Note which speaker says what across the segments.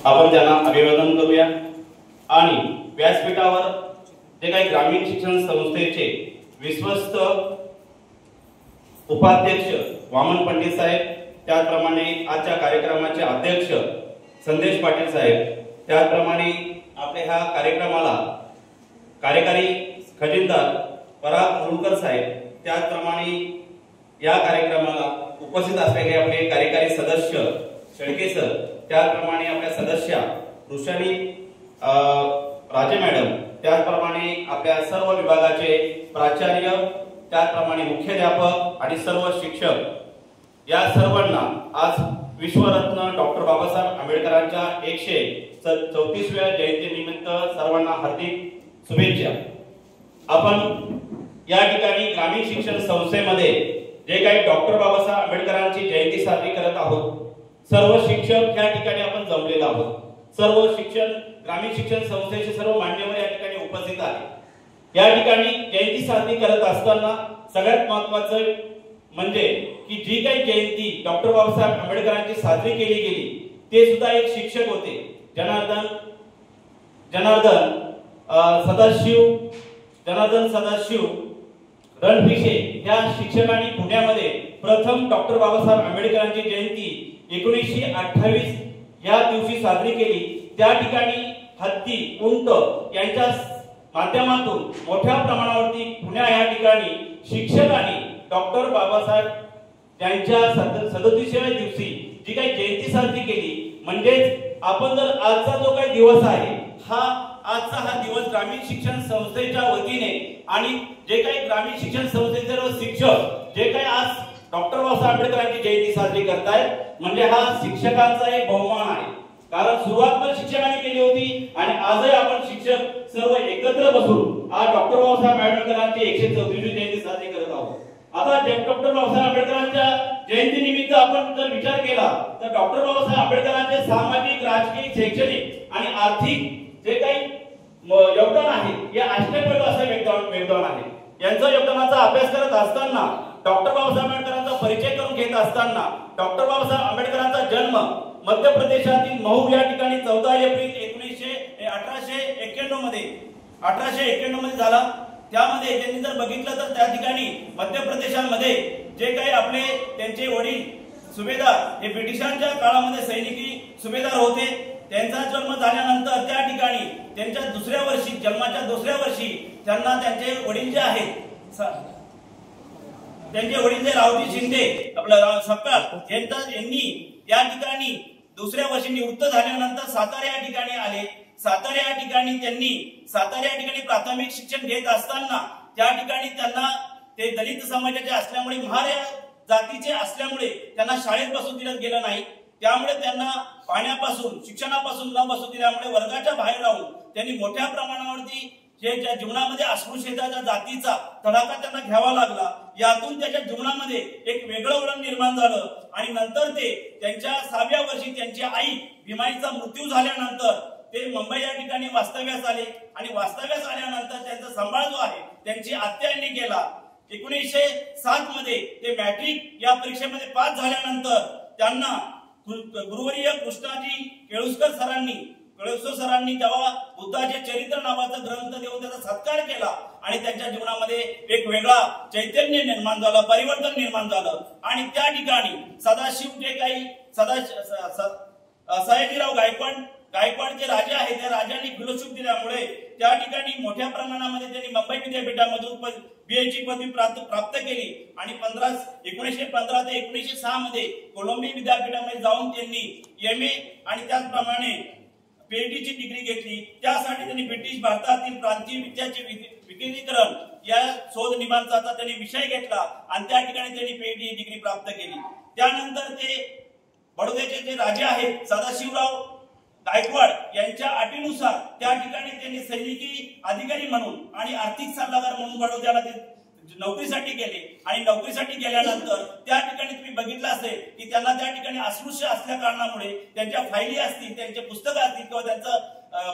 Speaker 1: आपण त्यांना अभिवादन करूया आणि व्यासपीठावर जे काही ग्रामीण शिक्षण संस्थेचे विश्वस्त उपाध्यक्ष वामन पंडित साहेब, त्याचप्रमाणे आजच्या कार्यक्रमाचे अध्यक्ष संदेश पाटील साहेब, त्याचप्रमाणे आपल्या ह्या कार्यक्रमाला कार्यकारी खजिनदार पराग मुरुडकर साहेब, त्याचप्रमाणे या कार्यक्रमाला उपस्थित असलेले आपले कार्यकारी सदस्य शेळके सर, त्याचप्रमाणे आपल्या सदस्या वृषाली राजे मॅडम, त्याचप्रमाणे आपल्या सर्व विभागाचे प्राचार्य, त्याचप्रमाणे मुख्याध्यापक आणि सर्व शिक्षक, या सर्वांना आज विश्वरत्न डॉक्टर बाबासाहेब आंबेडकरांच्या 134व्या जयंतीनिमित्त सर्वांना हार्दिक शुभेच्छा। आपण या ठिकाणी ग्रामीण शिक्षण संस्थेमध्ये जे काही डॉक्टर बाबासाहेब आंबेडकरांची जयंती साजरी करत आहोत, सर्व शिक्षक या ठिकाणी आपण जमलेलो आहोत। सर्व शिक्षण ग्रामीण शिक्षण संस्थेचे सर्व मान्यवर या ठिकाणी उपस्थित आहेत। या ठिकाणी जयंती साजरी करत असताना सगळ्यात महत्त्वाचं म्हणजे की जी काही जयंती डॉक्टर बाबासाहेब आंबेडकरांची साजरी केली गेली ते सुद्धा एक शिक्षक होते, जनार्दन सदाशिव रणपिसे। या शिक्षकांनी पुण्यामध्ये प्रथम डॉक्टर बाबासाहेब आंबेडकरांची जयंती 1928 या दिवशी साजरी केली। त्या ठिकाणी हत्ती, उंट यांच्या माध्यमातून मोठ्या प्रमाणावरती पुण्या या ठिकाणी शिक्षकांनी डॉक्टर बाबासाहेब यांच्या 37व्या दिवशी जी काही जयंती साजरी केली। म्हणजेच आपण जर आजचा जो काही दिवस आहे आजचा हा दिवस ग्रामीण शिक्षण संस्थेच्या वतीने आणि जे काही ग्रामीण शिक्षण संस्थेचे शिक्षक जे काही आज डॉक्टर बाबासाहेब आंबेडकरांची जयंती साजरी करतायत, म्हणजे हा शिक्षकांचा एक बहुमान आहे। कारण सुरुवात पण शिक्षकांनी केली होती आणि आजही आपण शिक्षक सर्व एकत्र बसून आज डॉक्टर बाबासाहेब आंबेडकरांची 134वी जयंती साजरी करत आहोत। आता डॉक्टर बाबासाहेब आंबेडकरांच्या जयंती निमित्त आपण जर विचार केला तर डॉक्टर बाबासाहेब आंबेडकरांचे सामाजिक, राजकीय, शैक्षणिक आणि आर्थिक जे काही योगदान आहे या अष्टपैलू असं योगदान आहे। यांच्या योगदानाचा अभ्यास करत असताना, डॉक्टर बाबासाहेब आंबेडकरांचा परिचय करून घेत असताना, डॉक्टर बाबासाहेब आंबेडकरांचा जन्म मध्य प्रदेशातील महू या ठिकाणी 14 एप्रिल 1891 मध्ये झाला। त्यामध्ये त्यांनी जर बघितलं तर त्या ठिकाणी मध्य प्रदेशामध्ये जे काही आपले त्यांचे वडील सुभेदार हे ब्रिटिशांच्या काळामध्ये सैनिकी सुभेदार होते। त्यांचा जन्म झाल्यानंतर त्या ठिकाणी त्यांच्या जन्माच्या दुसऱ्या वर्षी त्यांना त्यांचे वडील जे आहेत रावजी शिंदे आपला सपकाळ यांनी या ठिकाणी दुसऱ्या वर्षी निवृत्त झाल्यानंतर सातारा या ठिकाणी आले। सातारा या ठिकाणी प्राथमिक शिक्षण घेत असताना त्या ठिकाणी त्यांना ते दलित समाजाचे असल्यामुळे महार जातीचे असल्यामुळे त्यांना शाळेत बसू दिलं गेलं नाही। त्यामुळे त्यांना पाण्यापासून शिक्षणापासून न बसू दिल्यामुळे वर्गाच्या बाहेर राहून त्यांनी मोठ्या प्रमाणावरती ज्या जीवनामध्ये अस्पृश्यतेच्या जातीचा तडाखा त्यांना घ्यावा लागला। यातून त्याच्या जीवनामध्ये एक वेगळं वळण निर्माण झालं आणि नंतर ते त्यांच्या 6व्या वर्षी त्यांची आई भीमाईचा मृत्यू झाल्यानंतर ते मुंबई या ठिकाणी वास्तव्यास आले आणि वास्तव्यास आल्यानंतर त्यांचा सांभाळ जो आहे त्यांची आत्या यांनी केला। 1907 मध्ये ते मॅट्रिक या परीक्षेमध्ये पास झाल्यानंतर त्यांना गुरुवर्य कृष्णाजी केळुस्कर सरांनी जेव्हा बुद्धाचे चरित्र नावाचा ग्रंथ देऊन त्याचा सत्कार केला आणि त्यांच्या जीवनामध्ये एक वेगळा चैतन्य निर्माण झालं, परिवर्तन निर्माण झालं आणि त्या ठिकाणी सदाशिव जे काही सयाजीराव गायकवाडचे राजे आहेत त्या राजांनी फेलोशिप दिल्यामुळे त्या ठिकाणी मोठ्या प्रमाणामध्ये त्यांनी मुंबई विद्यापीठामधून बीएची पदवी प्राप्त केली आणि 1915 ते 1906 मध्ये कोलंबिया विद्यापीठामध्ये जाऊन त्यांनी एमए आणि त्याचप्रमाणे पीएचडीची डिग्री घेतली। त्यासाठी त्यांनी ब्रिटिश भारतातील प्रांतीय विद्याचे विकेंद्रीकरण या शोध निबंधाचा त्यांनी विषय घेतला आणि त्या ठिकाणी त्यांनी पीएचडी डिग्री प्राप्त केली। त्यानंतर ते बडोद्याचे जे राजे आहेत सदाशिवराव गायकवाड यांच्या अटीनुसार त्या ठिकाणी त्यांनी सैनिकी अधिकारी म्हणून आणि आर्थिक सल्लागार म्हणून बडोद्याला ते नोकरीसाठी गेले आणि नोकरीसाठी गेल्यानंतर त्या ठिकाणी तुम्ही बघितलं असेल की त्यांना त्या ठिकाणी अस्पृश्य असल्या कारणामुळे त्यांच्या फायली असतील, त्यांचे पुस्तकं असतील किंवा त्यांचं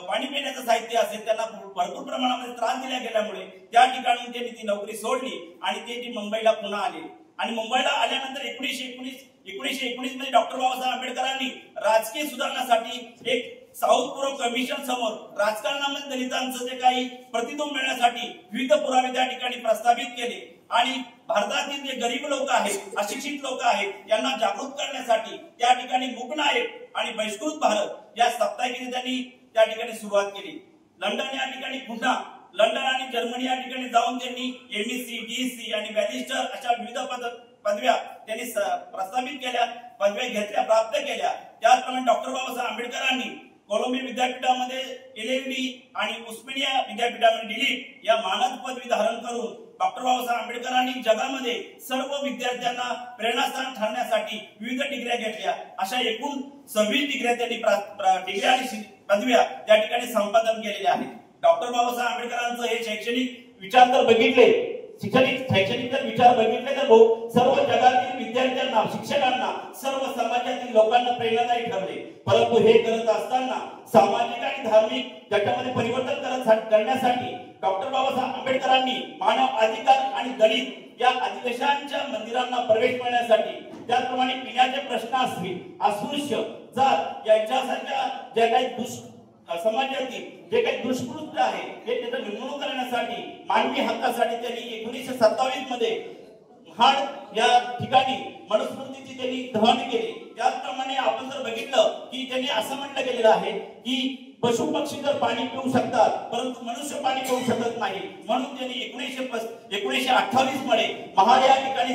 Speaker 1: पाणी पिण्याचं साहित्य असेल त्यांना भरपूर प्रमाणामध्ये त्रास दिला गेल्यामुळे त्या ठिकाणी त्यांनी ती नोकरी सोडली आणि ते मुंबईला पुन्हा आले आणि मुंबईला आल्यानंतर 1919 मध्ये डॉक्टर बाबासाहेब आंबेडकरांनी राजकीय सुधारणासाठी एक
Speaker 2: साऊथ पूर्व कमिशन समोर राजकारणामध्ये दलितांचं जे काही प्रतिबिंब मिळण्यासाठी विविध पुरावे त्या ठिकाणी प्रस्तावित केले आणि भारतातील जे गरीब लोक आहेत, अशिक्षित लोक आहेत, यांना जागृत करण्यासाठी त्या ठिकाणी मूक नायक आणि बहिष्कृत भारत या साप्ताहिकीने त्यांनी त्या ठिकाणी सुरुवात केली। लंडन या ठिकाणी पुन्हा लंडन आणि जर्मनी या ठिकाणी जाऊन त्यांनी एमएससी, डीएससी आणि बॅरिस्टर अशा विविध पदव्या त्यांनी प्रस्तावित केल्या, पदव्या घेतल्या, प्राप्त केल्या। त्याचप्रमाणे डॉक्टर बाबासाहेब आंबेडकरांनी कोलंबिया विद्यापीठामध्ये एलएलबी आणि उस्मानिया विद्यापीठामध्ये डीलिट या मानद पदवी धारण करून डॉक्टर बाबासाहेब आंबेडकरांनी जगामध्ये सर्व विद्यार्थ्यांना प्रेरणास्थान ठरण्यासाठी विविध डिग्र्या घेतल्या। अशा एकूण 26 डिग्र्या त्यांनी डिग्र्या आणि पदव्या त्या ठिकाणी संपादन केलेल्या आहेत। डॉक्टर बाबासाहेब आंबेडकरांचं हे शैक्षणिक विचार जर बघितले, शैक्षणिक जर विचार बघितले तर सर्व जगातील विद्यार्थ्यांना, शिक्षकांना, सर्व समाजातील लोकांना प्रेरणादायी ठरले। परंतु हे करत असताना सामाजिक आणि धार्मिक त्याच्यामध्ये परिवर्तन करण्यासाठी डॉक्टर बाबासाहेब आंबेडकरांनी मानव अधिकार आणि दलित या अधिवेशनांच्या मंदिरांना प्रवेश मिळण्यासाठी, त्याचप्रमाणे पिण्याचे प्रश्न असतील, अस्पृश्य, जात यांच्यासारख्या ज्या काही समाजातील जे काही दुष्कृत्य आहे हे त्याचं निर्मूलन करण्यासाठी, मानवी हक्कासाठी त्यांनी 1927 मध्ये महाड या ठिकाणी मनुस्मृतीची त्यांनी दहन केली। त्याचप्रमाणे आपण जर बघितलं की त्यांनी असं म्हटलं गेलेलं आहे की पशु पक्षी जर पाणी पिऊ शकतात परंतु मनुष्य पाणी पिऊ शकत नाही, म्हणून त्यांनी 1928 मध्ये महाड या ठिकाणी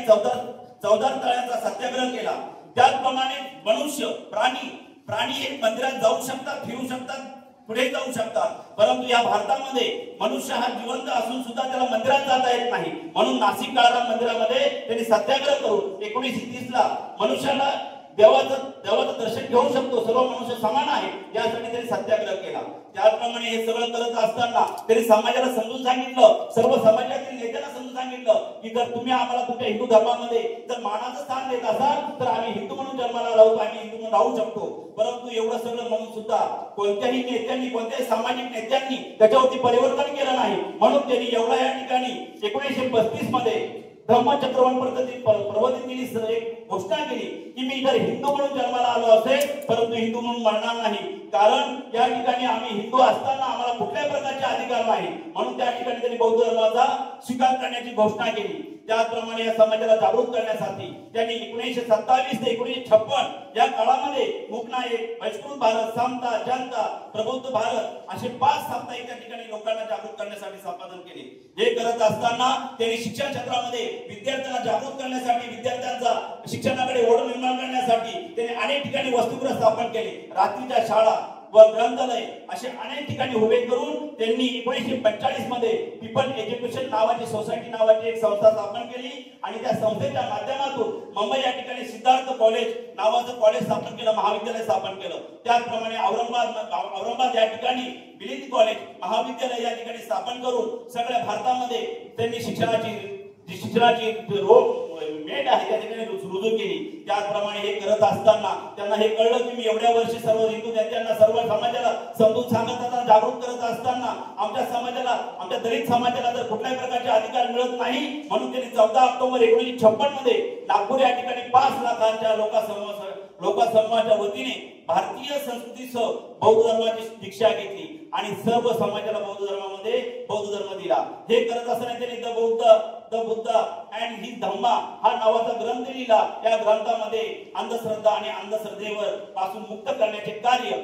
Speaker 2: 14 तळ्यांचा सत्याग्रह केला। त्याचप्रमाणे मनुष्य, प्राणी हे मंदिरात जाऊ शकतात, फिरू शकतात, पुढे जाऊ शकतात, परंतु या भारतामध्ये मनुष्य हा जिवंत असून सुद्धा त्याला मंदिरात जाता येत नाही। म्हणून नाशिक काळाराम मंदिरामध्ये त्यांनी सत्याग्रह करून 1930 ला मनुष्याला देवाचं दर्शन घेऊ शकतो, सर्व मनुष्य समान आहे यासाठी त्यांनी सत्याग्रह केला। त्याचप्रमाणे हे सगळं करत असताना त्यांनी समाजाला समजून सांगितलं, सर्व समाजातील नेत्यांना समजून सांगितलं की जर तुम्ही आम्हाला तुमच्या हिंदू धर्मामध्ये जर मानाचं स्थान देत असाल तर आम्ही हिंदू म्हणून जन्माला राहू, आम्ही हिंदू म्हणून राहू शकतो। परंतु एवढं सगळं म्हणून सुद्धा कोणत्याही नेत्यांनी, कोणत्याही सामाजिक नेत्यांनी त्याच्यावरती परिवर्तन केलं नाही। म्हणून त्यांनी एवढा या ठिकाणी 1935 मध्ये धम्मचक्रवर्ती प्रबोधिनीने एक घोषणा केली की मी जर हिंदू म्हणून जन्माला आलो असेल परंतु हिंदू म्हणून मरणार नाही, कारण या ठिकाणी आम्ही हिंदू असताना आम्हाला कुठल्याही प्रकारचे अधिकार नाही। म्हणून त्या ठिकाणी त्यांनी बौद्ध धर्माचा स्वीकार करण्याची घोषणा केली। त्याचप्रमाणे या समाजाला जागृत करण्यासाठी त्यांनी 1927 ते 1956 या काळामध्ये मूकनायक, बहिष्कृत भारत, समता, जनता, प्रबुद्ध भारत असे 5 साप्ताहिक त्या ठिकाणी लोकांना जागृत करण्यासाठी संपादन केले। हे करत असताना त्यांनी शिक्षण क्षेत्रामध्ये विद्यार्थ्यांना जागृत करण्यासाठी, विद्यार्थ्यांचा शिक्षणाकडे ओढ निर्माण करण्यासाठी त्यांनी अनेक ठिकाणी वसतिगृह स्थापन केले, रात्रीच्या शाळा व ग्रंथालय असे अनेक ठिकाणी उभे करून त्यांनी 1945 मध्ये पीपल एज्युकेशन नावाची सोसायटी नावाची एक संस्था स्थापन केली आणि त्या संस्थेच्या माध्यमातून मुंबई या ठिकाणी सिद्धार्थ कॉलेज नावाचं कॉलेज स्थापन केलं, महाविद्यालय स्थापन केलं। त्याचप्रमाणे औरंगाबाद या ठिकाणी मिलिंद कॉलेज महाविद्यालय या ठिकाणी स्थापन करून सगळ्या भारतामध्ये त्यांनी शिक्षणाची मेट आहे त्या ठिकाणी रुजू केली। त्याचप्रमाणे हे करत असताना त्यांना हे कळलं की मी एवढ्या वर्षी सर्व हिंदू नेत्यांना, सर्व समाजाला समजून सांगत असताना, जागृत करत असताना आमच्या समाजाला, आमच्या दलित समाजाला जर कुठल्याही प्रकारचे अधिकार मिळत नाही, म्हणून त्यांनी 14 ऑक्टोबर 1956 मध्ये नागपूर या ठिकाणी 5 लाखांच्या लोकसमूहाच्या वतीने भारतीय संस्कृतीसह बौद्ध धर्माची दीक्षा घेतली आणि सर्व समाजाला बौद्ध धर्मामध्ये बौद्ध धर्म दिला। हे करत असताना त्यांनी द बुद्ध अँड हिज धम्मा हा नावाचा ग्रंथ लिहिला। या ग्रंथामध्ये अंधश्रद्धा आणि अंधश्रद्धेवर पासून मुक्त करण्याचे कार्य